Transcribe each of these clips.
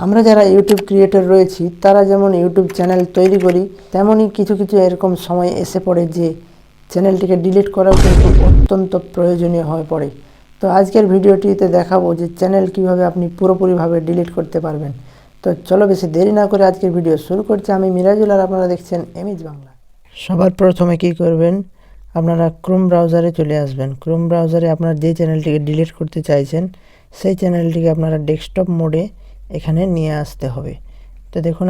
আমরা যারা YouTube creator রয়েছি তারা যেমন ইউটিউব চ্যানেল তৈরি করি, তেমনই কিছু কিছু এরকম সময় এসে পড়ে যে চ্যানেলটিকে ডিলিট করাও কিন্তু অত্যন্ত প্রয়োজনীয় হয়ে পড়ে। তো আজকের ভিডিওটিতে দেখাবো যে চ্যানেল কিভাবে আপনি পুরোপুরিভাবে ডিলিট করতে পারবেন। তো চলো বেশি দেরি না করে আজকের ভিডিও শুরু করছি। আমি মিরাজুল আর আপনারা দেখছেন এমএইচ বাংলা। সবার প্রথমে কি করবেন, আপনারা ক্রোম ব্রাউজারে চলে আসবেন। ক্রোম ব্রাউজারে আপনার যে চ্যানেলটিকে ডিলিট করতে চাইছেন সেই চ্যানেলটিকে আপনারা ডেস্কটপ মোডে এখানে নিয়ে আসতে হবে। তো দেখুন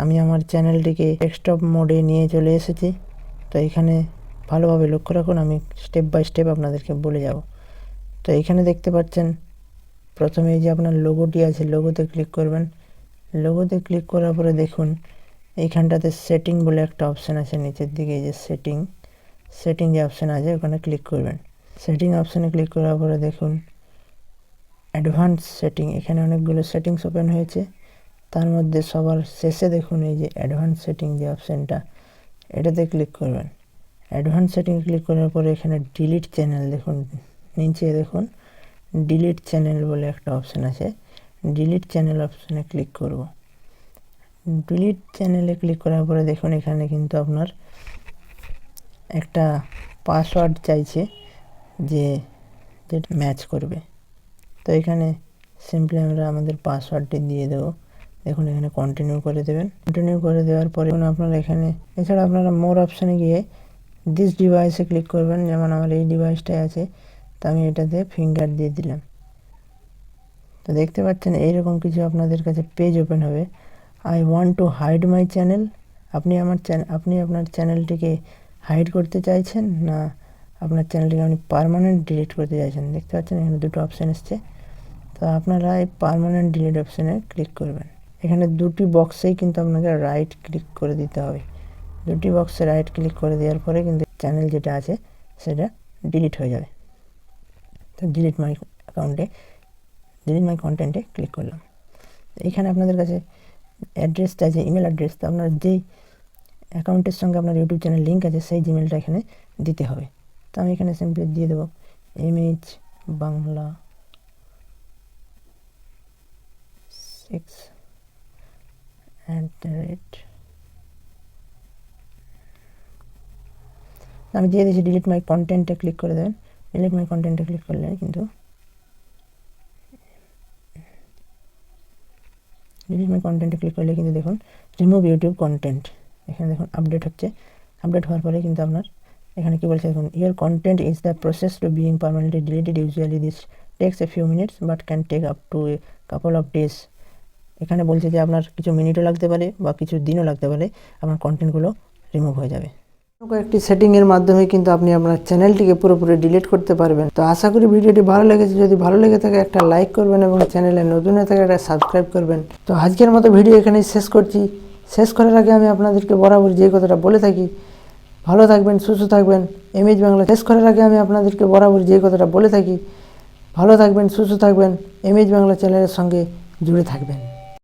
আমি আমার চ্যানেলটিকে ডেস্কটপ মোডে নিয়ে চলে এসেছি। তো এখানে ভালোভাবে লক্ষ্য রাখুন, আমি স্টেপ বাই স্টেপ আপনাদেরকে বলে যাব। তো এখানে দেখতে পাচ্ছেন প্রথমে এই যে আপনার লোগোটি আছে, লোগোতে ক্লিক করবেন। লোগোতে ক্লিক করার পরে দেখুন এইখানটাতে সেটিং বলে একটা অপশান আছে নিচের দিকে, এই যে সেটিং যে অপশান আছে ওখানে ক্লিক করবেন। সেটিং অপশানে ক্লিক করার পরে দেখুন অ্যাডভান্স সেটিং, এখানে অনেকগুলো সেটিংস ওপেন হয়েছে। তার মধ্যে সবার শেষে দেখুন এই যে অ্যাডভান্স সেটিং যে অপশানটা, এটাতে ক্লিক করবেন। অ্যাডভান্স সেটিং ক্লিক করার পরে এখানে ডিলিট চ্যানেল দেখুন, নিচে দেখুন ডিলিট চ্যানেল বলে একটা অপশান আছে। ডিলিট চ্যানেল অপশানে ক্লিক করব। ডিলিট চ্যানেলে ক্লিক করার পরে দেখুন এখানে কিন্তু আপনার একটা পাসওয়ার্ড চাইছে যে যেটা ম্যাচ করবে। তো এখানে সিম্পলি আমরা আমাদের পাসওয়ার্ডটি দিয়ে দেবো। দেখুন এখানে কন্টিনিউ করে দেবেন। কন্টিনিউ করে দেওয়ার পরে আপনারা এখানে এছাড়া আপনারা মোর অপশানে গিয়ে দিস ডিভাইসে ক্লিক করবেন। যেমন আমার এই ডিভাইসটাই আছে, তো আমি এটাতে ফিঙ্গার দিয়ে দিলাম। তো দেখতে পাচ্ছেন এইরকম কিছু আপনাদের কাছে পেজ ওপেন হবে। I want to hide my channel. আপনি আপনার চ্যানেলটিকে হাইড করতে চাইছেন না আপনার চ্যানেলটিকে আপনি পার্মানেন্ট ডিলিট করতে চাইছেন। দেখতে পাচ্ছেন এখানে দুটো অপশান এসছে। তো আপনারা এই পার্মানেন্ট ডিলিট অপশানে ক্লিক করবেন। এখানে দুটি বক্সেই কিন্তু আপনাকে রাইট ক্লিক করে দিতে হবে। দুটি বক্সে রাইট ক্লিক করে দেওয়ার পরে কিন্তু চ্যানেল যেটা আছে সেটা ডিলিট হয়ে যাবে। তো ডিলিট মাই কন্টেন্টে ক্লিক করলাম। এখানে আপনাদের কাছে অ্যাড্রেসটা আছে, ইমেল অ্যাড্রেস। তো আপনার যেই অ্যাকাউন্টের সঙ্গে আপনার ইউটিউব চ্যানেল লিঙ্ক আছে সেই জিমেলটা এখানে দিতে হবে। তো আমি এখানে সিম্পলি দিয়ে দেবো এমএইচ বাংলা 6@। আমি দিয়ে দিয়েছি ডিলিট মাই কন্টেন্টে ক্লিক করে দেবেন। ডিলিট মাই কন্টেন্টে ক্লিক করলে কিন্তু দেখুন রিমুভ ইউটিউব কন্টেন্ট, এখানে দেখুন আপডেট হচ্ছে। আপডেট হওয়ার পরে কিন্তু আপনার এখানে কী বলছে দেখুন, your content is the process to being permanently deleted. Usually this takes a few minutes but can take up to a couple of days. এখানে বলছে যে আপনার কিছু মিনিটও লাগতে পারে বা কিছু দিনও লাগতে পারে, আপনার কন্টেন্টগুলো রিমুভ হয়ে যাবে। কয়েকটি সেটিংয়ের মাধ্যমে কিন্তু আপনি আপনার চ্যানেলটিকে পুরোপুরি ডিলিট করতে পারবেন। তো আশা করি ভিডিওটি ভালো লেগেছে। যদি ভালো লেগে থাকে একটা লাইক করবেন এবং চ্যানেলে নতুন হয়ে থাকে একটা সাবস্ক্রাইব করবেন। তো আজকের মতো ভিডিও এখানেই শেষ করছি। শেষ করার আগে আমি আপনাদেরকে বরাবর যে কথাটা বলে থাকি, ভালো থাকবেন, সুস্থ থাকবেন। এমএইচ বাংলা শেষ করার আগে আমি আপনাদেরকে বরাবর যে কথাটা বলে থাকি, ভালো থাকবেন, সুস্থ থাকবেন, এমএইচ বাংলা চ্যানেলের সঙ্গে জুড়ে থাকবেন।